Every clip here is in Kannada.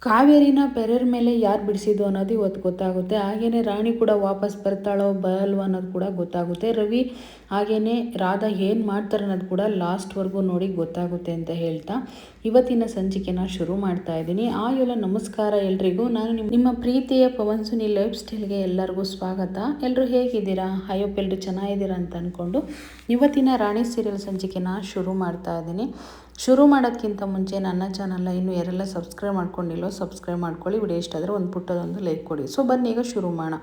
ಕಾವೇರಿನ ಪೆರರ್ ಮೇಲೆ ಯಾರು ಬಿಡಿಸಿದ್ದು ಅನ್ನೋದು ಇವತ್ತು ಗೊತ್ತಾಗುತ್ತೆ. ಹಾಗೆಯೇ ರಾಣಿ ಕೂಡ ವಾಪಸ್ ಬರ್ತಾಳೋ ಬರಲ್ವೋ ಅನ್ನೋದು ಕೂಡ ಗೊತ್ತಾಗುತ್ತೆ. ರವಿ ಹಾಗೆಯೇ ರಾಧಾ ಏನು ಮಾಡ್ತಾರೆ ಅನ್ನೋದು ಕೂಡ ಲಾಸ್ಟ್ವರೆಗೂ ನೋಡಿ ಗೊತ್ತಾಗುತ್ತೆ ಅಂತ ಹೇಳ್ತಾ ಇವತ್ತಿನ ಸಂಚಿಕೆನ ಶುರು ಮಾಡ್ತಾ ಇದ್ದೀನಿ. ಎಲ್ಲ ನಮಸ್ಕಾರ ಎಲ್ರಿಗೂ. ನಾನು ನಿಮ್ಮ ಪ್ರೀತಿಯ ಪವನ್ ಸುನಿ ಲೈಫ್ ಸ್ಟೈಲ್ಗೆ ಎಲ್ಲರಿಗೂ ಸ್ವಾಗತ. ಎಲ್ಲರೂ ಹೇಗಿದ್ದೀರಾ? ಅಯ್ಯಪ್ಪ ಎಲ್ಲರೂ ಚೆನ್ನಾಗಿದ್ದೀರಾ ಅಂತ ಅಂದ್ಕೊಂಡು ಇವತ್ತಿನ ರಾಣಿ ಸೀರಿಯಲ್ ಸಂಚಿಕೆನ ಶುರು ಮಾಡ್ತಾ ಇದ್ದೀನಿ. ಶುರು ಮಾಡೋದಕ್ಕಿಂತ ಮುಂಚೆ ನನ್ನ ಚಾನಲ್ನ ಇನ್ನೂ ಯಾರೆಲ್ಲ ಸಬ್ಸ್ಕ್ರೈಬ್ ಮಾಡ್ಕೊಂಡಿಲ್ಲೋ ಸಬ್ಸ್ಕ್ರೈಬ್ ಮಾಡ್ಕೊಳ್ಳಿ. ವಿಡಿಯೋ ಇಷ್ಟ ಆದರೆ ಒಂದು ಪುಟ್ಟದೊಂದು ಲೈಕ್ ಕೊಡಿ. ಸೊ ಬನ್ನಿ ಈಗ ಶುರು ಮಾಡೋಣ.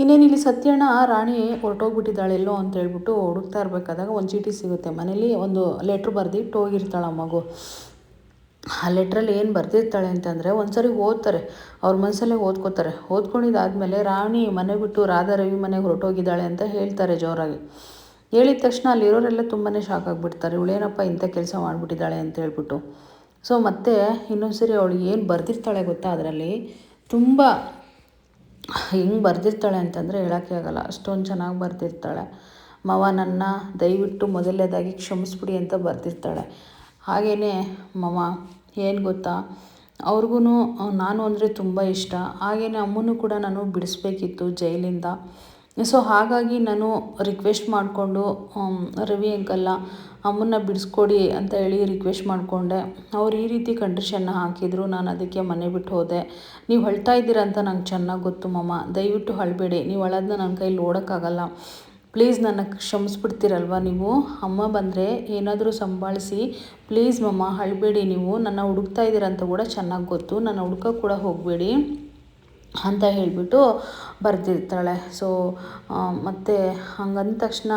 ಇನ್ನೇನು ಇಲ್ಲಿ ಸತ್ಯಣ್ಣ ರಾಣಿ ಹೊರಟೋಗ್ಬಿಟ್ಟಿದ್ದಾಳೆಲ್ಲೋ ಅಂತ ಹೇಳ್ಬಿಟ್ಟು ಹುಡುಕ್ತಾ ಇರಬೇಕಾದಾಗ ಒಂದು ಚೀಟಿ ಸಿಗುತ್ತೆ. ಮನೇಲಿ ಒಂದು ಲೆಟ್ರ್ ಬರೆದಿಟ್ಟು ಹೋಗಿರ್ತಾಳೆ ಆ ಮಗು. ಆ ಲೆಟ್ರಲ್ಲಿ ಏನು ಬರೆದಿರ್ತಾಳೆ ಅಂತಂದರೆ ಒಂದ್ಸರಿ ಓದ್ತಾರೆ, ಅವ್ರ ಮನಸ್ಸಲ್ಲೇ ಓದ್ಕೋತಾರೆ. ಓದ್ಕೊಂಡಿದ್ದಾದಮೇಲೆ ರಾಣಿ ಮನೆ ಬಿಟ್ಟು ರಾಧಾ ರವಿ ಮನೆಗೆ ಹೊರಟೋಗಿದ್ದಾಳೆ ಅಂತ ಹೇಳ್ತಾರೆ ಜೋರಾಗಿ. ಹೇಳಿದ ತಕ್ಷಣ ಅಲ್ಲಿರೋರೆಲ್ಲ ತುಂಬಾ ಶಾಕ್ ಆಗಿಬಿಡ್ತಾರೆ. ಇವಳೇನಪ್ಪ ಇಂಥ ಕೆಲಸ ಮಾಡಿಬಿಟ್ಟಿದ್ದಾಳೆ ಅಂತ ಹೇಳ್ಬಿಟ್ಟು. ಸೊ ಮತ್ತೆ ಇನ್ನೊಂದು ಸರಿ ಅವಳು ಏನು ಬರೆದಿರ್ತಾಳೆ ಗೊತ್ತಾ, ಅದರಲ್ಲಿ ತುಂಬ ಹೆಂಗೆ ಬರೆದಿರ್ತಾಳೆ ಅಂತಂದರೆ ಹೇಳೋಕ್ಕೆ ಆಗಲ್ಲ, ಅಷ್ಟೊಂದು ಚೆನ್ನಾಗಿ ಬರೆದಿರ್ತಾಳೆ. ಮವ ನನ್ನ ದಯವಿಟ್ಟು ಮೊದಲನೇದಾಗಿ ಕ್ಷಮಿಸ್ಬಿಡಿ ಅಂತ ಬರೆದಿರ್ತಾಳೆ. ಹಾಗೆಯೇ ಮವ ಏನು ಗೊತ್ತಾ, ಅವ್ರಿಗೂ ನಾನು ಅಂದರೆ ತುಂಬ ಇಷ್ಟ. ಹಾಗೆಯೇ ಅಮ್ಮನೂ ಕೂಡ ನಾನು ಬಿಡಿಸ್ಬೇಕಿತ್ತು ಜೈಲಿಂದ. ಸೊ ಹಾಗಾಗಿ ನಾನು ರಿಕ್ವೆಸ್ಟ್ ಮಾಡಿಕೊಂಡು ರವಿ ಅಂಕಲ್ನ ಅಮ್ಮನ್ನ ಬಿಡಿಸ್ಕೊಡಿ ಅಂತ ಹೇಳಿ ರಿಕ್ವೆಸ್ಟ್ ಮಾಡಿಕೊಂಡೆ. ಅವ್ರು ಈ ರೀತಿ ಕಂಡೀಷನ್ನ ಹಾಕಿದ್ರು, ನಾನು ಅದಕ್ಕೆ ಮನೆ ಬಿಟ್ಟು ಹೋದೆ. ನೀವು ಅಳ್ತಾ ಇದ್ದೀರ ಅಂತ ನಂಗೆ ಚೆನ್ನಾಗಿ ಗೊತ್ತು ಮಮ್ಮ, ದಯವಿಟ್ಟು ಅಳಬೇಡಿ. ನೀವು ಅಳೋದನ್ನ ನನ್ನ ಕೈಲಿ ನೋಡೋಕ್ಕಾಗಲ್ಲ. ಪ್ಲೀಸ್ ನನ್ನ ಕ್ಷಮಿಸ್ಬಿಡ್ತೀರಲ್ವ ನೀವು. ಅಮ್ಮ ಬಂದರೆ ಏನಾದರೂ ಸಂಭಾಳಿಸಿ ಪ್ಲೀಸ್ ಮಮ್ಮ, ಅಳಬೇಡಿ. ನೀವು ನನ್ನ ಹುಡುಕ್ತಾ ಇದ್ದೀರ ಅಂತ ಕೂಡ ಚೆನ್ನಾಗಿ ಗೊತ್ತು, ನನ್ನ ಹುಡ್ಕೋಕ್ಕೆ ಕೂಡ ಹೋಗಬೇಡಿ ಅಂತ ಹೇಳಿಬಿಟ್ಟು ಬರೆದಿರ್ತಾಳೆ. ಸೊ ಮತ್ತು ಹಂಗಂದ ತಕ್ಷಣ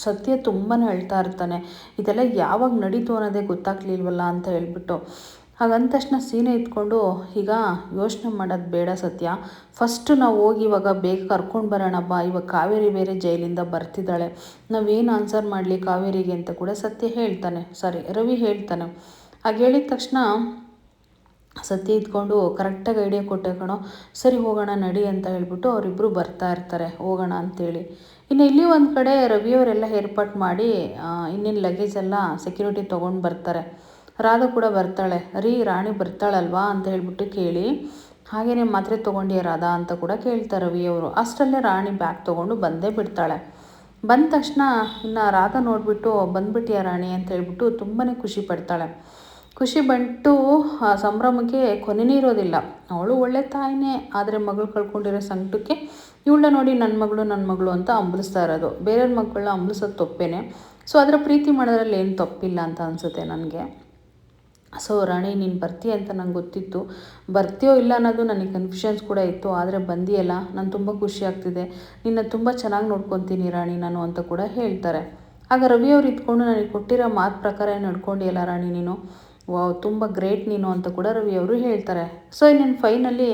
ಸತ್ಯ ತುಂಬಾ ಅಳ್ತಾ ಇರ್ತಾನೆ. ಇದೆಲ್ಲ ಯಾವಾಗ ನಡೀತು ಅನ್ನೋದೇ ಗೊತ್ತಾಗ್ಲಿಲ್ವಲ್ಲ ಅಂತ ಹೇಳ್ಬಿಟ್ಟು. ಹಾಗಂದ ತಕ್ಷಣ ಸೀನೆ ಇಟ್ಕೊಂಡು, ಈಗ ಯೋಚನೆ ಮಾಡೋದು ಬೇಡ ಸತ್ಯ, ಫಸ್ಟು ನಾವು ಹೋಗಿ ಇವಾಗ ಬೇಗ ಕರ್ಕೊಂಡು ಬರೋಣ ಬಾ. ಇವಾಗ ಕಾವೇರಿ ಬೇರೆ ಜೈಲಿಂದ ಬರ್ತಿದ್ದಾಳೆ, ನಾವೇನು ಆನ್ಸರ್ ಮಾಡಲಿ ಕಾವೇರಿಗೆ ಅಂತ ಕೂಡ ಸತ್ಯ ಹೇಳ್ತಾನೆ, ರವಿ ಹೇಳ್ತಾನೆ. ಹಾಗೆ ಹೇಳಿದ ತಕ್ಷಣ ಸತ್ಯ ಇದ್ಕೊಂಡು ಕರೆಕ್ಟಾಗಿ ಐಡಿಯಾ ಕೊಟ್ಟೆ ಕಣೋ, ಸರಿ ಹೋಗೋಣ ನಡಿ ಅಂತ ಹೇಳ್ಬಿಟ್ಟು ಅವರಿಬ್ಬರು ಬರ್ತಾ ಇರ್ತಾರೆ ಹೋಗೋಣ ಅಂಥೇಳಿ. ಇನ್ನು ಇಲ್ಲಿ ಒಂದು ಕಡೆ ರವಿಯವರೆಲ್ಲ ಏರ್ಪಾಟ್ ಮಾಡಿ ಇನ್ನೇನು ಲಗೇಜೆಲ್ಲ ಸೆಕ್ಯೂರಿಟಿ ತೊಗೊಂಡು ಬರ್ತಾರೆ. ರಾಧಾ ಕೂಡ ಬರ್ತಾಳೆ. ರಾಣಿ ಬರ್ತಾಳಲ್ವಾ ಅಂತ ಹೇಳ್ಬಿಟ್ಟು ಕೇಳಿ, ಹಾಗೆಯೇ ಮಾತ್ರೆ ತೊಗೊಂಡಿಯ ರಾಧಾ ಅಂತ ಕೂಡ ಕೇಳ್ತಾರೆ ರವಿಯವರು. ಅಷ್ಟರಲ್ಲೇ ರಾಣಿ ಬ್ಯಾಗ್ ತೊಗೊಂಡು ಬಂದೇ ಬಿಡ್ತಾಳೆ. ಬಂದ ತಕ್ಷಣ ಇನ್ನು ರಾಧಾ ನೋಡಿಬಿಟ್ಟು ಬಂದ್ಬಿಟ್ಟಿಯ ರಾಣಿ ಅಂತ ಹೇಳ್ಬಿಟ್ಟು ತುಂಬಾ ಖುಷಿ ಪಡ್ತಾಳೆ. ಖುಷಿ ಬಂಟು ಸಂಭ್ರಮಕ್ಕೆ ಕೊನೆನೇ ಇರೋದಿಲ್ಲ. ಅವಳು ಒಳ್ಳೆ ತಾಯಿನೇ, ಆದರೆ ಮಗಳು ಕಳ್ಕೊಂಡಿರೋ ಸಂಕಟಕ್ಕೆ ಇವಳನ್ನ ನೋಡಿ ನನ್ನ ಮಗಳು ಅಂತ ಅಂಬಲಿಸ್ತಾ ಇರೋದು. ಬೇರೆಯವ್ರ ಮಕ್ಕಳನ್ನ ಅಂಬಲಿಸೋದು ತಪ್ಪೇನೆ. ಸೊ ಅದರ ಪ್ರೀತಿ ಮಾಡೋದ್ರಲ್ಲಿ ಏನು ತಪ್ಪಿಲ್ಲ ಅಂತ ಅನಿಸುತ್ತೆ ನನಗೆ. ಸೊ ರಾಣಿ ನೀನು ಬರ್ತೀಯ ಅಂತ ನಂಗೆ ಗೊತ್ತಿತ್ತು, ಬರ್ತೀಯೋ ಇಲ್ಲ ಅನ್ನೋದು ನನಗೆ ಕನ್ಫ್ಯೂಷನ್ಸ್ ಕೂಡ ಇತ್ತು, ಆದರೆ ಬಂದಿಯಲ್ಲ, ನಾನು ತುಂಬ ಖುಷಿ ಆಗ್ತಿದೆ, ನಿನ್ನ ತುಂಬ ಚೆನ್ನಾಗಿ ನೋಡ್ಕೊತೀನಿ ರಾಣಿ ನಾನು ಅಂತ ಕೂಡ ಹೇಳ್ತಾರೆ. ಆಗ ರವಿಯವ್ರು ಇದ್ಕೊಂಡು ನನಗೆ ಕೊಟ್ಟಿರೋ ಮಾತು ಪ್ರಕಾರ ನಡ್ಕೊಂಡಿಯಲ್ಲ ರಾಣಿ ನೀನು, ವಾವ್ ತುಂಬ ಗ್ರೇಟ್ ನೀನು ಅಂತ ಕೂಡ ರವಿಯವರು ಹೇಳ್ತಾರೆ. ಸೊ ಇನ್ನೇನು ಫೈನಲಿ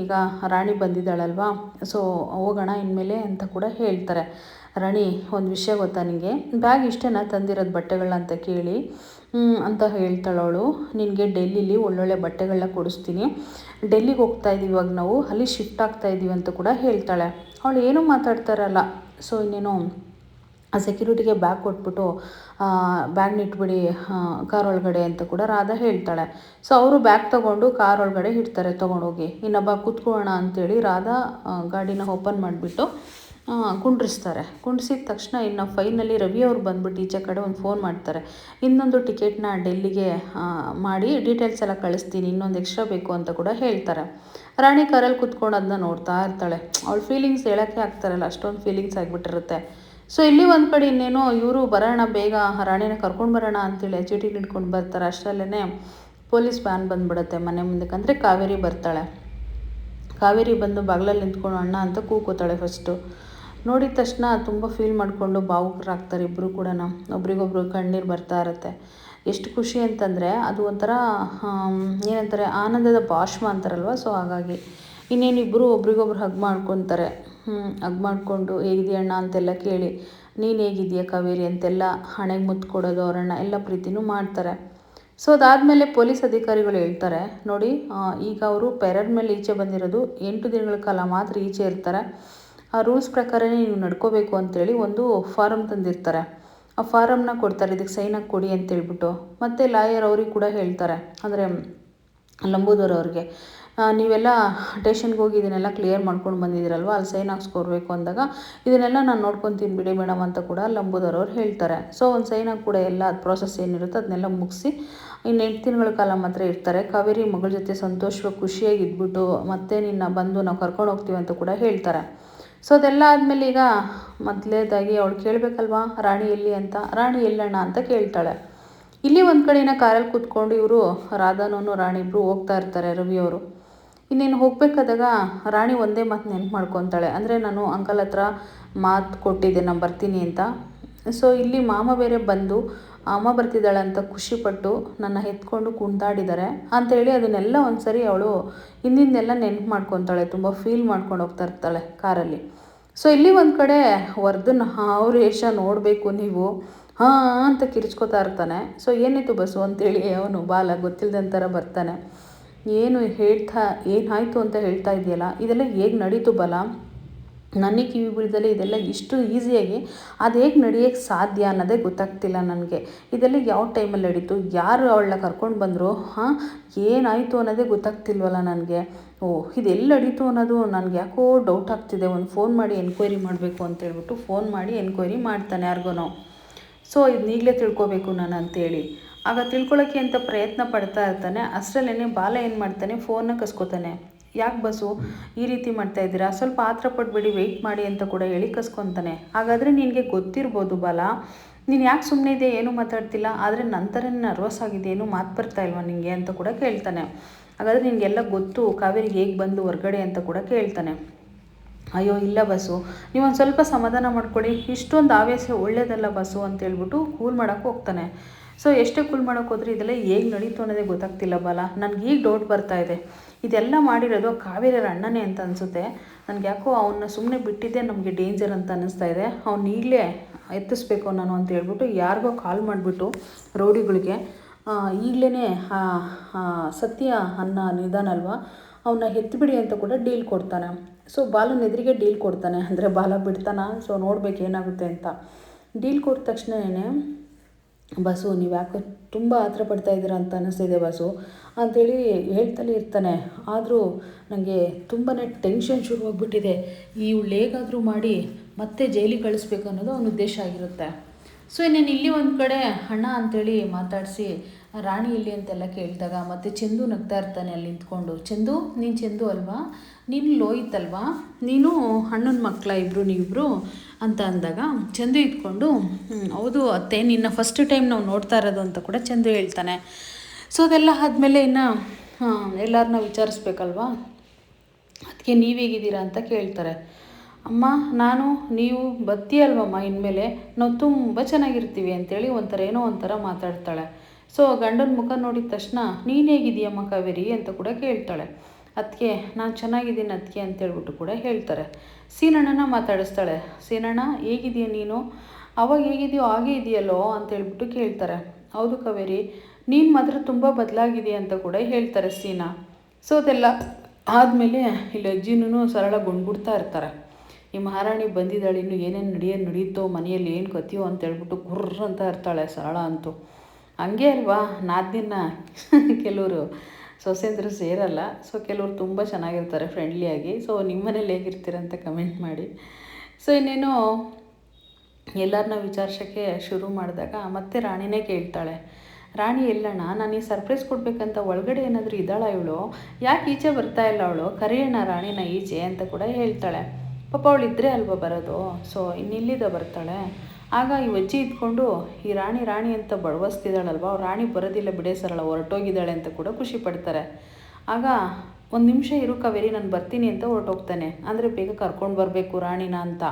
ಈಗ ರಾಣಿ ಬಂದಿದ್ದಾಳಲ್ವಾ, ಸೊ ಹೋಗೋಣ ಇನ್ಮೇಲೆ ಅಂತ ಕೂಡ ಹೇಳ್ತಾರೆ. ರಾಣಿ ಒಂದು ವಿಷಯ ಗೊತ್ತಾ ನಿನಗೆ, ಬ್ಯಾಗ್ ಇಷ್ಟೇನಾ ತಂದಿರೋದು ಬಟ್ಟೆಗಳನ್ನ ಅಂತ ಕೇಳಿ ಅಂತ ಹೇಳ್ತಾಳವಳು. ನಿನಗೆ ಡೆಲ್ಲಿಲಿ ಒಳ್ಳೊಳ್ಳೆ ಬಟ್ಟೆಗಳನ್ನ ಕೊಡಿಸ್ತೀನಿ, ಡೆಲ್ಲಿಗೆ ಹೋಗ್ತಾ ಇದ್ದೀವಿ ಇವಾಗ ನಾವು, ಅಲ್ಲಿ ಶಿಫ್ಟ್ ಆಗ್ತಾ ಇದ್ದೀವಿ ಅಂತ ಕೂಡ ಹೇಳ್ತಾಳೆ. ಅವಳು ಏನೂ ಮಾತಾಡ್ತಾರಲ್ಲ. ಸೊ ಇನ್ನೇನು ಆ ಸೆಕ್ಯೂರಿಟಿಗೆ ಬ್ಯಾಗ್ ಕೊಟ್ಬಿಟ್ಟು ಬ್ಯಾಗ್ನ ಇಟ್ಬಿಡಿ ಕಾರ್ ಒಳಗಡೆ ಅಂತ ಕೂಡ ರಾಧಾ ಹೇಳ್ತಾಳೆ. ಸೊ ಅವರು ಬ್ಯಾಗ್ ತೊಗೊಂಡು ಕಾರ್ ಒಳಗಡೆ ಇಡ್ತಾರೆ ತೊಗೊಂಡೋಗಿ. ಇನ್ನೊಬ್ಬ ಕೂತ್ಕೊಳ್ಳೋಣ ಅಂಥೇಳಿ ರಾಧಾ ಗಾಡಿನ ಓಪನ್ ಮಾಡಿಬಿಟ್ಟು ಕುಂಡ್ರಿಸ್ತಾರೆ. ಕುಂಡ್ರಿಸಿದ ತಕ್ಷಣ ಇನ್ನು ಫೈನಲಿ ರವಿಯವ್ರು ಬಂದ್ಬಿಟ್ಟು ಈಚೆ ಕಡೆ ಒಂದು ಫೋನ್ ಮಾಡ್ತಾರೆ. ಇನ್ನೊಂದು ಟಿಕೆಟ್ನ ಡೆಲ್ಲಿಗೆ ಮಾಡಿ ಡೀಟೇಲ್ಸ್ ಎಲ್ಲ ಕಳಿಸ್ತೀನಿ, ಇನ್ನೊಂದು ಎಕ್ಸ್ಟ್ರಾ ಬೇಕು ಅಂತ ಕೂಡ ಹೇಳ್ತಾರೆ. ರಾಣಿ ಕಾರಲ್ಲಿ ಕೂತ್ಕೊಂಡು ಅದನ್ನ ನೋಡ್ತಾ ಇರ್ತಾಳೆ. ಅವಳ ಫೀಲಿಂಗ್ಸ್ ಹೇಳೋಕ್ಕೆ ಆಗ್ತಾರಲ್ಲ, ಅಷ್ಟೊಂದು ಫೀಲಿಂಗ್ಸ್ ಆಗಿಬಿಟ್ಟಿರುತ್ತೆ. ಸೊ ಇಲ್ಲಿ ಒಂದು ಕಡೆ ಇನ್ನೇನೋ ಇವರು ಬರೋಣ ಬೇಗ ರಾಣಿನ ಕರ್ಕೊಂಡು ಬರೋಣ ಅಂತೇಳಿ ಚೀಟಿ ಹಿಡ್ಕೊಂಡು ಬರ್ತಾರೆ. ಅಷ್ಟರಲ್ಲೇ ಪೊಲೀಸ್ ವ್ಯಾನ್ ಬಂದುಬಿಡುತ್ತೆ ಮನೆ ಮುಂದಕ್ಕೆ. ಅಂದರೆ ಕಾವೇರಿ ಬರ್ತಾಳೆ. ಕಾವೇರಿ ಬಂದು ಬಾಗಿಲಲ್ಲಿ ನಿಂತ್ಕೊಂಡು ಅಣ್ಣ ಅಂತ ಕೂಕೋತಾಳೆ. ಫಸ್ಟು ನೋಡಿದ ತಕ್ಷಣ ತುಂಬ ಫೀಲ್ ಮಾಡಿಕೊಂಡು ಭಾವುಕರಾಗ್ತಾರೆ ಇಬ್ಬರು ಕೂಡ. ಒಬ್ರಿಗೊಬ್ರು ಕಣ್ಣೀರು ಬರ್ತಾ ಇರುತ್ತೆ. ಎಷ್ಟು ಖುಷಿ ಅಂತಂದರೆ ಅದು ಒಂಥರ ಏನಂತಾರೆ ಆನಂದದ ಭಾಷ್ಮ ಅಂತಾರಲ್ವ. ಸೊ ಹಾಗಾಗಿ ಇನ್ನೇನಿಬ್ಬರು ಒಬ್ರಿಗೊಬ್ರು ಹಗ್ ಮಾಡ್ಕೊತಾರೆ. ಹಗ್ ಮಾಡಿಕೊಂಡು ಹೇಗಿದೆಯಾ ಅಣ್ಣ ಅಂತೆಲ್ಲ ಕೇಳಿ, ನೀನು ಹೇಗಿದೆಯಾ ಕಾವೇರಿ ಅಂತೆಲ್ಲ ಹಣೆಗೆ ಮುತ್ತು ಕೊಡೋದು, ಅವರಣ್ಣ ಎಲ್ಲ ಪ್ರೀತಿನೂ ಮಾಡ್ತಾರೆ. ಸೊ ಅದಾದಮೇಲೆ ಪೊಲೀಸ್ ಅಧಿಕಾರಿಗಳು ಹೇಳ್ತಾರೆ, ನೋಡಿ ಈಗ ಅವರು ಪೆರರ್ ಮೇಲೆ ಈಚೆ ಬಂದಿರೋದು 8 ದಿನಗಳ ಕಾಲ ಮಾತ್ರ ಈಚೆ ಇರ್ತಾರೆ, ಆ ರೂಲ್ಸ್ ಪ್ರಕಾರನೇ ನೀವು ನಡ್ಕೋಬೇಕು ಅಂತೇಳಿ ಒಂದು ಫಾರಮ್ ತಂದಿರ್ತಾರೆ. ಆ ಫಾರಮ್ನ ಕೊಡ್ತಾರೆ, ಇದಕ್ಕೆ ಸೈನ್ ಹಾಕಿ ಕೊಡಿ ಅಂತೇಳ್ಬಿಟ್ಟು. ಮತ್ತು ಲಾಯರ್ ಅವ್ರಿಗೆ ಕೂಡ ಹೇಳ್ತಾರೆ, ಅಂದರೆ ಲಂಬೋದರ್ ಅವ್ರಿಗೆ. ನೀವೆಲ್ಲ ಟೇಷನ್ಗೆ ಹೋಗಿ ಇದನ್ನೆಲ್ಲ ಕ್ಲಿಯರ್ ಮಾಡ್ಕೊಂಡು ಬಂದಿದ್ದೀರಲ್ವ, ಅಲ್ಲಿ ಸೈನ್ ಹಾಕ್ಸ್ಕೊಡ್ಬೇಕು ಅಂದಾಗ ಇದನ್ನೆಲ್ಲ ನಾನು ನೋಡ್ಕೊತೀನಿ ಬಿಡಿ ಮೇಡಮ್ ಅಂತ ಕೂಡ ಲಂಬೋದರ್ ಅವ್ರು ಹೇಳ್ತಾರೆ. ಸೊ ಒಂದು ಸೈನ್ ಹಾಕಿ ಕೂಡ ಎಲ್ಲ ಅದು ಪ್ರೋಸೆಸ್ ಏನಿರುತ್ತೋ ಅದನ್ನೆಲ್ಲ ಮುಗಿಸಿ ಇನ್ನು 8 ತಿಂಗಳ ಕಾಲ ಮಾತ್ರ ಇರ್ತಾರೆ. ಕಾವೇರಿ ಮಗಳ ಜೊತೆ ಸಂತೋಷವಾಗಿ ಖುಷಿಯಾಗಿ ಇದ್ಬಿಟ್ಟು ಮತ್ತೆ ನಿನ್ನ ಬಂದು ನಾವು ಕರ್ಕೊಂಡು ಹೋಗ್ತೀವಿ ಅಂತ ಕೂಡ ಹೇಳ್ತಾರೆ. ಸೊ ಅದೆಲ್ಲ ಆದಮೇಲೆ ಈಗ ಮೊದಲೇದಾಗಿ ಅವಳು ಕೇಳಬೇಕಲ್ವಾ ರಾಣಿ ಎಲ್ಲಿ ಅಂತ. ರಾಣಿ ಎಲ್ಲಣ್ಣ ಅಂತ ಕೇಳ್ತಾಳೆ. ಇಲ್ಲಿ ಒಂದು ಕಡೆನ ಕಾರಲ್ಲಿ ಕೂತ್ಕೊಂಡು ಇವರು ರಾಧಾನೂ ರಾಣಿ ಇಬ್ಬರು ಹೋಗ್ತಾ ಇರ್ತಾರೆ ರವಿಯವರು. ಇನ್ನೇನು ಹೋಗಬೇಕಾದಾಗ ರಾಣಿ ಒಂದೇ ಮಾತು ನೆನ್ಪು ಮಾಡ್ಕೊತಾಳೆ, ಅಂದರೆ ನಾನು ಅಂಕಲ್ ಹತ್ರ ಮಾತು ಕೊಟ್ಟಿದ್ದೆ ನಾನು ಬರ್ತೀನಿ ಅಂತ. ಸೊ ಇಲ್ಲಿ ಮಾಮ ಬೇರೆ ಬಂದು ಅಮ್ಮ ಬರ್ತಿದ್ದಾಳೆ ಅಂತ ಖುಷಿಪಟ್ಟು ನನ್ನ ಎತ್ಕೊಂಡು ಕುಣಿದಾಡಿದ್ದಾರೆ ಅಂಥೇಳಿ ಅದನ್ನೆಲ್ಲ ಒಂದು ಸರಿ ಅವಳು ಹಿಂದಿಂದೆಲ್ಲ ನೆನ್ಪು ಮಾಡ್ಕೊತಾಳೆ, ತುಂಬ ಫೀಲ್ ಮಾಡ್ಕೊಂಡು ಹೋಗ್ತಾ ಇರ್ತಾಳೆ ಕಾರಲ್ಲಿ. ಸೊ ಇಲ್ಲಿ ಒಂದು ಕಡೆ ವರ್ಧನ್ ಅವ್ರ ಯಶ ನೋಡಬೇಕು ನೀವು ಹಾಂ ಅಂತ ಕಿರ್ಚ್ಕೋತಾ ಇರ್ತಾನೆ. ಸೊ ಏನಿತ್ತು ಬಸ್ಸು ಅಂತೇಳಿ ಅವನು ಬಾಲ ಗೊತ್ತಿಲ್ಲದಂಥರ ಬರ್ತಾನೆ. ಏನು ಏನಾಯಿತು ಅಂತ ಹೇಳ್ತಾ ಇದೆಯಲ್ಲ, ಇದೆಲ್ಲ ಹೇಗೆ ನಡೀತು ಬಲ, ನನಗೆ ಕಿವಿ ಬೀಳ್ದಲ್ಲೇ ಇದೆಲ್ಲ ಇಷ್ಟು ಈಸಿಯಾಗಿ ಅದು ಹೇಗೆ ನಡೆಯೋಕ್ಕೆ ಸಾಧ್ಯ ಅನ್ನೋದೇ ಗೊತ್ತಾಗ್ತಿಲ್ಲ ನನಗೆ. ಇದೆಲ್ಲ ಯಾವ ಟೈಮಲ್ಲಿ ನಡೀತು, ಯಾರು ಅವಳನ್ನ ಕರ್ಕೊಂಡು ಬಂದರು, ಏನಾಯಿತು ಅನ್ನೋದೇ ಗೊತ್ತಾಗ್ತಿಲ್ವಲ್ಲ ನನಗೆ. ಇದೆಲ್ಲ ನಡೀತು ಅನ್ನೋದು ನನಗೆ ಯಾಕೋ ಡೌಟ್ ಆಗ್ತಿದೆ. ಒಂದು ಫೋನ್ ಮಾಡಿ ಎನ್ಕ್ವೈರಿ ಮಾಡಬೇಕು ಅಂತೇಳ್ಬಿಟ್ಟು ಫೋನ್ ಮಾಡಿ ಎನ್ಕ್ವೈರಿ ಮಾಡ್ತಾನೆ ಯಾರಿಗೋ. ಸೊ ಇದನ್ನ ಈಗಲೇ ತಿಳ್ಕೊಬೇಕು ನಾನು ಅಂತೇಳಿ ಆಗ ತಿಳ್ಕೊಳ್ಳೋಕ್ಕೆ ಅಂತ ಪ್ರಯತ್ನ ಪಡ್ತಾ ಇರ್ತಾನೆ. ಅಷ್ಟರಲ್ಲೇ ಬಾಲ ಏನು ಮಾಡ್ತಾನೆ, ಫೋನ್ನ ಕಸ್ಕೊತಾನೆ. ಯಾಕೆ ಬಸ್ಸು ಈ ರೀತಿ ಮಾಡ್ತಾಯಿದ್ದೀರಾ, ಸ್ವಲ್ಪ ಆತ್ರ ಪಟ್ಬಿಡಿ, ವೆಯ್ಟ್ ಮಾಡಿ ಅಂತ ಕೂಡ ಹೇಳಿ ಕಸ್ಕೊತಾನೆ. ಹಾಗಾದರೆ ನಿನಗೆ ಗೊತ್ತಿರ್ಬೋದು ಬಾಲ, ನೀನು ಯಾಕೆ ಸುಮ್ಮನೆ ಇದೆ, ಏನೂ ಮಾತಾಡ್ತಿಲ್ಲ, ಆದರೆ ನಂತರ ನರ್ವಸ್ ಆಗಿದೆ, ಏನೂ ಮಾತು ಬರ್ತಾ ಇಲ್ವಾ ನಿನಗೆ ಅಂತ ಕೂಡ ಕೇಳ್ತಾನೆ. ಹಾಗಾದರೆ ನಿನಗೆಲ್ಲ ಗೊತ್ತು ಕಾವೇರಿಗೆ ಹೇಗೆ ಬಂದು ಹೊರ್ಗಡೆ ಅಂತ ಕೂಡ ಕೇಳ್ತಾನೆ. ಅಯ್ಯೋ ಇಲ್ಲ ಬಸ್ಸು, ನೀವೊಂದು ಸ್ವಲ್ಪ ಸಮಾಧಾನ ಮಾಡ್ಕೊಳ್ಳಿ, ಇಷ್ಟೊಂದು ಆವೇಶ ಒಳ್ಳೇದಲ್ಲ ಬಸ್ಸು ಅಂತೇಳ್ಬಿಟ್ಟು ಕೂಲ್ ಮಾಡೋಕ್ಕೆ ಹೋಗ್ತಾನೆ. ಸೊ ಎಷ್ಟೇ ಕೂಲ್ ಮಾಡೋಕ್ಕೆ ಹೋದ್ರೆ ಇದೆಲ್ಲ ಹೇಗೆ ನಡೀತು ಅನ್ನೋದೇ ಗೊತ್ತಾಗ್ತಿಲ್ಲ ಬಾಲ, ನನಗೆ ಈಗ ಡೌಟ್ ಬರ್ತಾ ಇದೆ. ಇದೆಲ್ಲ ಮಾಡಿರೋದು ಕಾವೇರಿ ಅಣ್ಣನೇ ಅಂತ ಅನಿಸುತ್ತೆ. ನನಗೆ ಯಾಕೋ ಅವನ್ನ ಸುಮ್ಮನೆ ಬಿಟ್ಟಿದ್ದೆ ನಮಗೆ ಡೇಂಜರ್ ಅಂತ ಅನ್ನಿಸ್ತಾ ಇದೆ. ಅವ್ನು ಈಗಲೇ ಎತ್ತಿಸ್ಬೇಕು ನಾನು ಅಂತ ಹೇಳ್ಬಿಟ್ಟು ಯಾರಿಗೋ ಕಾಲ್ ಮಾಡಿಬಿಟ್ಟು ರೌಡಿಗಳಿಗೆ ಈಗಲೇ ಸತ್ಯ ಅನ್ನ ನಿಧಾನ ಅಲ್ವಾ, ಅವನ್ನ ಎತ್ತಿಬಿಡಿ ಅಂತ ಕೂಡ ಡೀಲ್ ಕೊಡ್ತಾನೆ. ಸೊ ಬಾಲನ ಎದುರಿಗೆ ಡೀಲ್ ಕೊಡ್ತಾನೆ, ಅಂದರೆ ಬಾಲ ಬಿಡ್ತಾನ. ಸೊ ನೋಡ್ಬೇಕು ಏನಾಗುತ್ತೆ ಅಂತ. ಡೀಲ್ ಕೊಟ್ಟ ತಕ್ಷಣವೇ ಬಸ್ಸು ನೀವು ಯಾಕೆ ತುಂಬ ಆತರ ಪಡ್ತಾ ಇದ್ದೀರಾ ಅಂತ ಅನ್ನಿಸ್ತಿದೆ ಬಸ್ಸು ಅಂಥೇಳಿ ಹೇಳ್ತಲೇ ಇರ್ತಾನೆ. ಆದರೂ ನನಗೆ ತುಂಬಾ ಟೆನ್ಷನ್ ಶುರುವಾಗ್ಬಿಟ್ಟಿದೆ, ಇವಳು ಹೇಗಾದರೂ ಮಾಡಿ ಮತ್ತೆ ಜೈಲಿಗೆ ಕಳಿಸ್ಬೇಕು ಅನ್ನೋದು ಅವನ ಉದ್ದೇಶ ಆಗಿರುತ್ತೆ. ಸೊ ಇನ್ನೇನು ಇಲ್ಲಿ ಒಂದು ಕಡೆ ಅಣ್ಣ ಅಂಥೇಳಿ ಮಾತಾಡಿಸಿ ರಾಣಿ ಇಲ್ಲಿ ಅಂತೆಲ್ಲ ಕೇಳಿದಾಗ ಮತ್ತು ಚಂದು ನಗ್ತಾ ಇರ್ತಾನೆ ಅಲ್ಲಿ ನಿಂತ್ಕೊಂಡು. ಚಂದು, ನೀನು ಚಂದು ಅಲ್ವಾ, ನೀನು ಲೋಹಿತ್ ಅಲ್ವಾ, ನೀನು ಅಣ್ಣನ ಮಕ್ಕಳ ನೀವಿಬ್ಬರು ಅಂತ ಅಂದಾಗ ಚಂದು ಇಟ್ಕೊಂಡು ಹೌದು ಅತ್ತೆ, ನಿನ್ನ ಫಸ್ಟ್ ಟೈಮ್ ನಾವು ನೋಡ್ತಾ ಇರೋದು ಅಂತ ಕೂಡ ಚಂದು ಹೇಳ್ತಾನೆ. ಸೊ ಅದೆಲ್ಲ ಆದಮೇಲೆ ಇನ್ನು ಎಲ್ಲರನ್ನ ವಿಚಾರಿಸ್ಬೇಕಲ್ವಾ, ಅದಕ್ಕೆ ನೀವು ಹೇಗಿದ್ದೀರಾ ಅಂತ ಕೇಳ್ತಾರೆ. ಅಮ್ಮ ನೀವು ಬರ್ತೀಯಲ್ವಮ್ಮ, ಇನ್ಮೇಲೆ ನಾವು ತುಂಬ ಚೆನ್ನಾಗಿರ್ತೀವಿ ಅಂತೇಳಿ ಏನೋ ಒಂಥರ ಮಾತಾಡ್ತಾಳೆ. ಸೊ ಗಂಡನ ಮುಖ ನೋಡಿದ ತಕ್ಷಣ ನೀನು ಹೇಗಿದ್ದೀಯಮ್ಮ ಕಾವೇರಿ ಅಂತ ಕೂಡ ಕೇಳ್ತಾಳೆ. ಅದಕ್ಕೆ ನಾನು ಚೆನ್ನಾಗಿದ್ದೀನಿ ಅದಕ್ಕೆ ಅಂತೇಳ್ಬಿಟ್ಟು ಕೂಡ ಹೇಳ್ತಾರೆ. ಸೀನಣ್ಣನ ಮಾತಾಡಿಸ್ತಾಳೆ. ಸೀನಣ್ಣ ಹೇಗಿದೆಯಾ ನೀನು, ಅವಾಗ ಹೇಗಿದೆಯೋ ಹಾಗೇ ಇದೆಯಲ್ಲೋ ಅಂತೇಳ್ಬಿಟ್ಟು ಕೇಳ್ತಾರೆ. ಹೌದು ಕಾವೇರಿ, ನೀನು ಮಾತ್ರ ತುಂಬ ಬದಲಾಗಿದೆಯಾ ಅಂತ ಕೂಡ ಹೇಳ್ತಾರೆ ಸೀನಾ. ಸೊ ಅದೆಲ್ಲ ಆದಮೇಲೆ ಇಲ್ಲಿ ಅಜ್ಜಿನೂ ಸರಳ ಗೊಂಡ್ಬಿಡ್ತಾ ಇರ್ತಾರೆ. ಈ ಮಹಾರಾಣಿ ಬಂದಿದ್ದಾಳೆ, ಇನ್ನು ಏನೇನು ನಡೀತೋ ಮನೆಯಲ್ಲಿ ಏನು ಕಥೆಯೋ ಅಂತೇಳ್ಬಿಟ್ಟು ಗುರ್ರ ಅಂತ ಇರ್ತಾಳೆ ಸರಳ ಅಂತೂ. ಹಂಗೆ ಅಲ್ವಾ, ನಾದಿನ ಕೆಲವರು ಸೊಸೆಂದರು ಸೇರಲ್ಲ. ಸೊ ಕೆಲವರು ತುಂಬ ಚೆನ್ನಾಗಿರ್ತಾರೆ ಫ್ರೆಂಡ್ಲಿಯಾಗಿ. ಸೊ ನಿಮ್ಮ ಮನೇಲಿ ಹೇಗಿರ್ತೀರಂತ ಕಮೆಂಟ್ ಮಾಡಿ. ಸೊ ಇನ್ನೇನು ಎಲ್ಲರನ್ನ ವಿಚಾರಿಸೋಕ್ಕೆ ಶುರು ಮಾಡಿದಾಗ ಮತ್ತೆ ರಾಣಿನೇ ಕೇಳ್ತಾಳೆ. ರಾಣಿ ಎಲ್ಲಣ್ಣ, ನಾನು ಈ ಸರ್ಪ್ರೈಸ್ ಕೊಡಬೇಕಂತ ಒಳಗಡೆ ಏನಾದರೂ ಇದ್ದಾಳ ಇವಳು, ಯಾಕೆ ಈಚೆ ಬರ್ತಾ ಇಲ್ಲ ಅವಳು, ಕರೆಯೋಣ ರಾಣಿನ ಈಚೆ ಅಂತ ಕೂಡ ಹೇಳ್ತಾಳೆ. ಪಾಪ ಅವಳು ಇದ್ದರೆ ಅಲ್ವಾ ಬರೋದು, ಸೊ ಇನ್ನಿಲ್ಲಿದ ಬರ್ತಾಳೆ. ಆಗ ಈ ಅಜ್ಜಿ ಇದ್ಕೊಂಡು ಈ ರಾಣಿ ಅಂತ ಬಡವಸ್ತಿದ್ದಾಳಲ್ವ, ಅವ್ರು ರಾಣಿ ಬರೋದಿಲ್ಲ ಬಿಡೇ ಸರಳ, ಹೊರಟೋಗಿದ್ದಾಳೆ ಅಂತ ಕೂಡ ಖುಷಿ ಪಡ್ತಾರೆ. ಆಗ ಒಂದು ನಿಮಿಷ ಇರು ಕಾವೇರಿ, ನಾನು ಬರ್ತೀನಿ ಅಂತ ಹೊರಟೋಗ್ತಾನೆ. ಅಂದರೆ ಬೇಗ ಕರ್ಕೊಂಡು ಬರಬೇಕು ರಾಣಿನ ಅಂತ.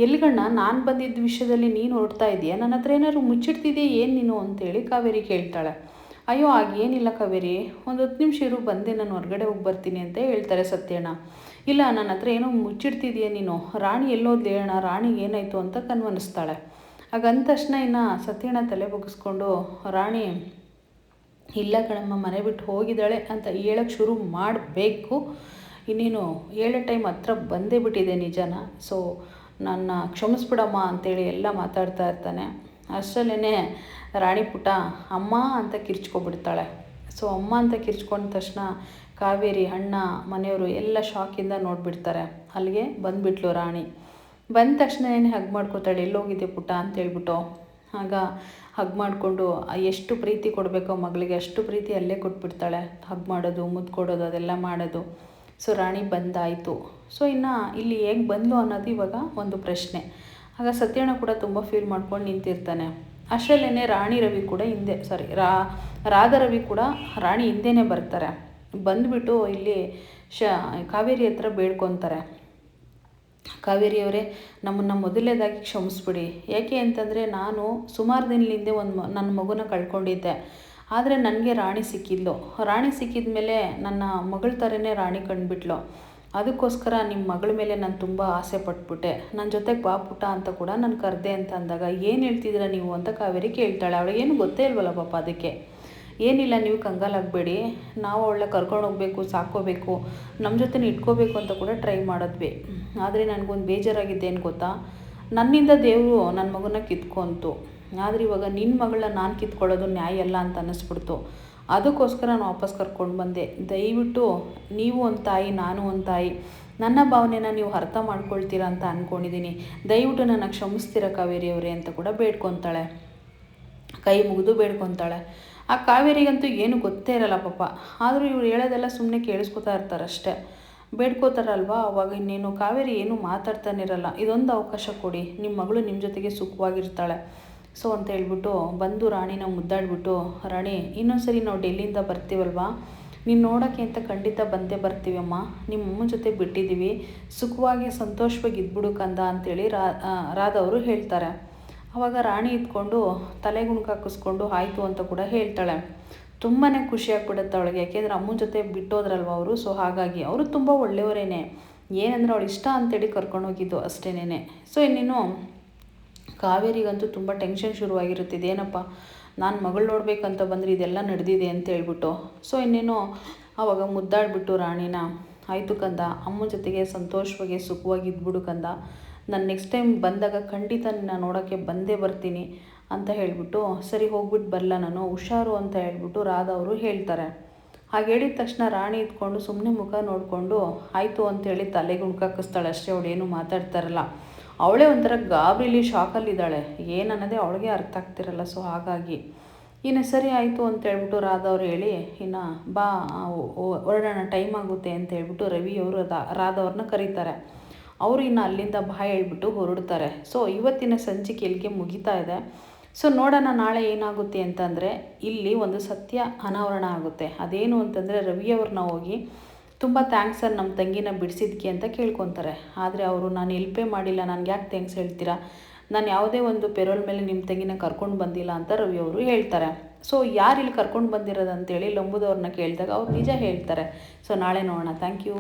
ಎಲ್ಲಿಗಣ್ಣ, ನಾನು ಬಂದಿದ್ದ ವಿಷಯದಲ್ಲಿ ನೀನು ಹೊರಡ್ತಾ ಇದೆಯಾ, ನನ್ನ ಹತ್ರ ಏನಾದ್ರು ಮುಚ್ಚಿಡ್ತಿದೆಯಾ ಏನು ನೀನು ಅಂತೇಳಿ ಕಾವೇರಿ ಕೇಳ್ತಾಳೆ. ಅಯ್ಯೋ ಹಾಗೇನಿಲ್ಲ ಕಾವೇರಿ, ಒಂದು 10 ನಿಮಿಷ ಇರು, ಬಂದೆ ನಾನು ಹೊರಗಡೆ ಹೋಗಿ ಬರ್ತೀನಿ ಅಂತ ಹೇಳ್ತಾರೆ ಸತ್ಯಣ್ಣ. ಇಲ್ಲ, ನನ್ನ ಹತ್ರ ಏನೋ ಮುಚ್ಚಿಡ್ತಿದೆಯಾ ನೀನು, ರಾಣಿ ಎಲ್ಲೋದ್ಲಿ ಅಣ್ಣ, ರಾಣಿಗೆ ಏನಾಯಿತು ಅಂತ ಕನ್ವನಿಸ್ತಾಳೆ. ಹಾಗಂದ ತಕ್ಷಣ ಇನ್ನು ಸತ್ಯಣ್ಣ ತಲೆ ಬಗ್ಗಿಸ್ಕೊಂಡು ರಾಣಿ ಇಲ್ಲ ಕಣಮ್ಮ, ಮನೆ ಬಿಟ್ಟು ಹೋಗಿದ್ದಾಳೆ ಅಂತ ಹೇಳೋಕ್ಕೆ ಶುರು ಮಾಡಬೇಕು. ಇನ್ನೇನು ಹೇಳೋ ಟೈಮ್ ಹತ್ರ ಬಂದೇ ಬಿಟ್ಟಿದೆ ನಿಜನ. ಸೊ ನನ್ನ ಕ್ಷಮಿಸ್ಬಿಡಮ್ಮ ಅಂತೇಳಿ ಎಲ್ಲ ಮಾತಾಡ್ತಾ ಇರ್ತಾನೆ. ಅಷ್ಟರಲ್ಲೇ ರಾಣಿ ಪುಟ್ಟ ಅಮ್ಮ ಅಂತ ಕಿರ್ಚ್ಕೊಬಿಡ್ತಾಳೆ. ಸೊ ಅಮ್ಮ ಅಂತ ಕಿರ್ಚ್ಕೊಂಡ ತಕ್ಷಣ ಕಾವೇರಿ ಅಣ್ಣ ಮನೆಯವರು ಎಲ್ಲ ಶಾಕಿಂದ ನೋಡಿಬಿಡ್ತಾರೆ. ಅಲ್ಲಿಗೆ ಬಂದುಬಿಟ್ಲು ರಾಣಿ. ಬಂದ ತಕ್ಷಣ ಏನು ಹಗ್ ಮಾಡ್ಕೋತಾಳೆ, ಎಲ್ಲೋಗಿದೆ ಪುಟ್ಟ ಅಂತೇಳ್ಬಿಟ್ಟು. ಆಗ ಹಗ್ ಮಾಡಿಕೊಂಡು ಎಷ್ಟು ಪ್ರೀತಿ ಕೊಡಬೇಕೋ ಮಗಳಿಗೆ ಅಷ್ಟು ಪ್ರೀತಿ ಅಲ್ಲೇ ಕೊಟ್ಬಿಡ್ತಾಳೆ. ಹಗ್ ಮಾಡೋದು, ಮುದ್ದು ಕೊಡೋದು, ಅದೆಲ್ಲ ಮಾಡೋದು. ಸೊ ರಾಣಿ ಬಂದಾಯಿತು. ಸೊ ಇನ್ನು ಇಲ್ಲಿ ಹೇಗೆ ಬಂದು ಅನ್ನೋದು ಇವಾಗ ಒಂದು ಪ್ರಶ್ನೆ. ಆಗ ಸತ್ಯಣ್ಣ ಕೂಡ ತುಂಬ ಫೀಲ್ ಮಾಡ್ಕೊಂಡು ನಿಂತಿರ್ತಾನೆ. ಅಷ್ಟರಲ್ಲೇ ರಾಣಿ ರವಿ ಕೂಡ ಹಿಂದೆ ರಾಧಾ ರವಿ ಕೂಡ ರಾಣಿ ಹಿಂದೆನೇ ಬರ್ತಾರೆ. ಬಂದುಬಿಟ್ಟು ಇಲ್ಲಿ ಕಾವೇರಿ ಹತ್ರ ಬೇಡ್ಕೊತಾರೆ. ಕಾವೇರಿಯವರೇ, ನಮ್ಮನ್ನು ಮೊದಲನೇದಾಗಿ ಕ್ಷಮಿಸ್ಬಿಡಿ. ಯಾಕೆ ಅಂತಂದರೆ ನಾನು ಸುಮಾರು ದಿನದ ಹಿಂದೆ ನನ್ನ ಮಗುನ ಕಳ್ಕೊಂಡಿದ್ದೆ. ಆದರೆ ನನಗೆ ರಾಣಿ ಸಿಕ್ಕಿದ್ಲು. ರಾಣಿ ಸಿಕ್ಕಿದ ಮೇಲೆ ನನ್ನ ಮಗಳ ಥರನೇ ರಾಣಿ ಕಂಡುಬಿಟ್ಲು. ಅದಕ್ಕೋಸ್ಕರ ನಿಮ್ಮ ಮಗಳ ಮೇಲೆ ನಾನು ತುಂಬ ಆಸೆ ಪಟ್ಬಿಟ್ಟೆ. ನನ್ನ ಜೊತೆಗೆ ಬಾ ಪುಟ್ಟ ಅಂತ ಕೂಡ ನಾನು ಕರೆದೆ ಅಂತ ಅಂದಾಗ, ಏನು ಹೇಳ್ತಿದ್ದೀರಾ ನೀವು ಅಂತ ಕಾವೇರಿ ಕೇಳ್ತಾಳೆ. ಅವಳಿಗೇನು ಗೊತ್ತೇ ಇಲ್ವಲ್ಲ ಪಾಪ. ಅದಕ್ಕೆ ಏನಿಲ್ಲ, ನೀವು ಕಂಗಾಲಾಗಬೇಡಿ, ನಾವು ಅವಳ ಕರ್ಕೊಂಡು ಹೋಗಬೇಕು, ಸಾಕೋಬೇಕು, ನಮ್ಮ ಜೊತೆ ಇಟ್ಕೋಬೇಕು ಅಂತ ಕೂಡ ಟ್ರೈ ಮಾಡಿದ್ವಿ. ಆದರೆ ನನಗೊಂದು ಬೇಜಾರಾಗಿದ್ದೇನು ಗೊತ್ತಾ, ನನ್ನಿಂದ ದೇವರು ನನ್ನ ಮಗನ ಕಿತ್ಕೊಂತು. ಆದರೆ ಇವಾಗ ನಿನ್ನ ಮಗಳನ್ನ ನಾನು ಕಿತ್ಕೊಳ್ಳೋದು ನ್ಯಾಯ ಅಲ್ಲ ಅಂತ ಅನ್ನಿಸ್ಬಿಡ್ತು. ಅದಕ್ಕೋಸ್ಕರ ನಾನು ವಾಪಸ್ ಕರ್ಕೊಂಡು ಬಂದೆ. ದಯವಿಟ್ಟು ನೀವು ಒಂದು ತಾಯಿ, ನಾನು ಒಂದು ತಾಯಿ, ನನ್ನ ಭಾವನೆನ ನೀವು ಅರ್ಥ ಮಾಡ್ಕೊಳ್ತೀರಾ ಅಂತ ಅಂದ್ಕೊಂಡಿದ್ದೀನಿ. ದಯವಿಟ್ಟು ನನ್ನ ಕ್ಷಮಿಸ್ತೀರಾ ಕಾವೇರಿಯವರೇ ಅಂತ ಕೂಡ ಬೇಡ್ಕೊತಾಳೆ. ಕೈ ಮುಗಿದು ಬೇಡ್ಕೊತಾಳೆ. ಆ ಕಾವೇರಿಗಂತೂ ಏನು ಗೊತ್ತೇ ಇರಲ್ಲ ಪಾಪ. ಆದರೂ ಇವ್ರು ಹೇಳೋದೆಲ್ಲ ಸುಮ್ಮನೆ ಕೇಳಿಸ್ಕೊತಾ ಇರ್ತಾರೆ ಅಷ್ಟೇ. ಬೇಡ್ಕೋತಾರಲ್ವಾ, ಅವಾಗ ಇನ್ನೇನು ಕಾವೇರಿ ಏನು ಮಾತಾಡ್ತಾನೆ ಇರಲ್ಲ. ಇದೊಂದು ಅವಕಾಶ ಕೊಡಿ, ನಿಮ್ಮ ಮಗಳು ನಿಮ್ಮ ಜೊತೆಗೆ ಸುಖವಾಗಿರ್ತಾಳೆ. ಸೊ ಅಂತ ಹೇಳ್ಬಿಟ್ಟು ಬಂದು ರಾಣಿನ ಮುದ್ದಾಡ್ಬಿಟ್ಟು, ರಾಣಿ ಇನ್ನೊಂದು ಸರಿ ನಾವು ಡೆಲ್ಲಿಯಿಂದ ಬರ್ತೀವಲ್ವಾ, ನೀನು ನೋಡೋಕ್ಕೆ ಅಂತ ಖಂಡಿತ ಬಂದೇ ಬರ್ತೀವಮ್ಮ. ನಿಮ್ಮ ಅಮ್ಮನ ಜೊತೆ ಬಿಟ್ಟಿದ್ದೀವಿ, ಸುಖವಾಗಿ ಸಂತೋಷವಾಗಿ ಇದ್ಬಿಡು ಕಂದ ಅಂತೇಳಿ ರಾಧವರು ಹೇಳ್ತಾರೆ. ಆವಾಗ ರಾಣಿ ಇದ್ಕೊಂಡು ತಲೆಗುಣ್ಕ ಹಾಕಿಸ್ಕೊಂಡು ಆಯಿತು ಅಂತ ಕೂಡ ಹೇಳ್ತಾಳೆ. ತುಂಬಾ ಖುಷಿಯಾಗ್ಬಿಡುತ್ತೆ ಅವಳಿಗೆ. ಯಾಕೆಂದರೆ ಅಮ್ಮನ ಜೊತೆ ಬಿಟ್ಟೋದ್ರಲ್ವ ಅವರು. ಸೊ ಹಾಗಾಗಿ ಅವರು ತುಂಬ ಒಳ್ಳೆಯವರೇನೆ. ಏನಂದರೆ ಅವಳು ಇಷ್ಟ ಅಂತೇಳಿ ಕರ್ಕೊಂಡೋಗಿದ್ದು ಅಷ್ಟೇನೆ. ಸೊ ಇನ್ನೇನು ಕಾವೇರಿಗಂತೂ ತುಂಬ ಟೆನ್ಷನ್ ಶುರುವಾಗಿರುತ್ತೆ. ಇದೇನಪ್ಪ, ನಾನು ಮಗಳು ನೋಡ್ಬೇಕಂತ ಬಂದರೆ ಇದೆಲ್ಲ ನಡೆದಿದೆ ಅಂತ ಹೇಳ್ಬಿಟ್ಟು. ಸೊ ಇನ್ನೇನು ಆವಾಗ ಮುದ್ದಾಡ್ಬಿಟ್ಟು ರಾಣಿನ, ಆಯಿತು ಕಂದ, ಅಮ್ಮನ ಜೊತೆಗೆ ಸಂತೋಷವಾಗಿ ಸುಖವಾಗಿ ಇದ್ಬಿಡು ಕಂದ, ನಾನು ನೆಕ್ಸ್ಟ್ ಟೈಮ್ ಬಂದಾಗ ಖಂಡಿತ ನಿನ್ನ ನೋಡೋಕ್ಕೆ ಬಂದೇ ಬರ್ತೀನಿ ಅಂತ ಹೇಳಿಬಿಟ್ಟು, ಸರಿ ಹೋಗ್ಬಿಟ್ಟು ಬರಲ್ಲ ನಾನು, ಹುಷಾರು ಅಂತ ಹೇಳ್ಬಿಟ್ಟು ರಾಧಾ ಅವರು ಹೇಳ್ತಾರೆ. ಹಾಗೆ ಹೇಳಿದ ತಕ್ಷಣ ರಾಣಿ ಇದ್ಕೊಂಡು ಸುಮ್ಮನೆ ಮುಖ ನೋಡಿಕೊಂಡು ಆಯಿತು ಅಂತೇಳಿ ತಲೆಗೆ ಉಣ್ಕಾಕಿಸ್ತಾಳೆ ಅಷ್ಟೇ. ಅವಳೇನು ಮಾತಾಡ್ತಾರಲ್ಲ, ಅವಳೇ ಒಂಥರ ಗಾಬರಿಲಿ ಶಾಕಲ್ಲಿದ್ದಾಳೆ. ಏನನ್ನೋದೇ ಅವಳಿಗೆ ಅರ್ಥ ಆಗ್ತಿರಲ್ಲ. ಸೊ ಹಾಗಾಗಿ ಇನ್ನು ಸರಿ ಆಯಿತು ಅಂತ ಹೇಳ್ಬಿಟ್ಟು ರಾಧಾ ಅವ್ರು ಹೇಳಿ, ಇನ್ನು ಬಾ ಹೊರಡೋಣ, ಟೈಮ್ ಆಗುತ್ತೆ ಅಂತ ಹೇಳ್ಬಿಟ್ಟು ರವಿಯವರು ರಾಧಾ ಅವ್ರನ್ನ ಕರೀತಾರೆ. ಅವರು ಇನ್ನು ಅಲ್ಲಿಂದ ಬಾ ಹೇಳ್ಬಿಟ್ಟು ಹೊರಡ್ತಾರೆ. ಸೊ ಇವತ್ತಿನ ಸಂಚಿಕೆ ಇಲ್ಲಿಗೆ ಮುಗಿತಾ ಇದೆ. ಸೊ ನೋಡೋಣ ನಾಳೆ ಏನಾಗುತ್ತೆ ಅಂತಂದರೆ, ಇಲ್ಲಿ ಒಂದು ಸತ್ಯ ಅನಾವರಣ ಆಗುತ್ತೆ. ಅದೇನು ಅಂತಂದರೆ, ರವಿಯವ್ರನ್ನ ಹೋಗಿ ತುಂಬ ಥ್ಯಾಂಕ್ಸ್ ಸರ್ ನಮ್ಮ ತಂಗಿನ ಬಿಡಿಸಿದ್ಕೆ ಅಂತ ಕೇಳ್ಕೊತಾರೆ. ಆದರೆ ಅವರು, ನಾನು ಹೆಲ್ಪೇ ಮಾಡಿಲ್ಲ, ನನಗೆ ಯಾಕೆ ಥ್ಯಾಂಕ್ಸ್ ಹೇಳ್ತೀರಾ, ನಾನು ಯಾವುದೇ ಒಂದು ಪೆರೋಲ್ ಮೇಲೆ ನಿಮ್ಮ ತಂಗಿನ ಕರ್ಕೊಂಡು ಬಂದಿಲ್ಲ ಅಂತ ರವಿಯವರು ಹೇಳ್ತಾರೆ. ಸೊ ಯಾರು ಇಲ್ಲಿ ಕರ್ಕೊಂಡು ಬಂದಿರೋದು ಅಂತೇಳಿ ಲಂಬುದವ್ರನ್ನ ಕೇಳಿದಾಗ ಅವ್ರು ನಿಜ ಹೇಳ್ತಾರೆ. ಸೊ ನಾಳೆ ನೋಡೋಣ. Thank you.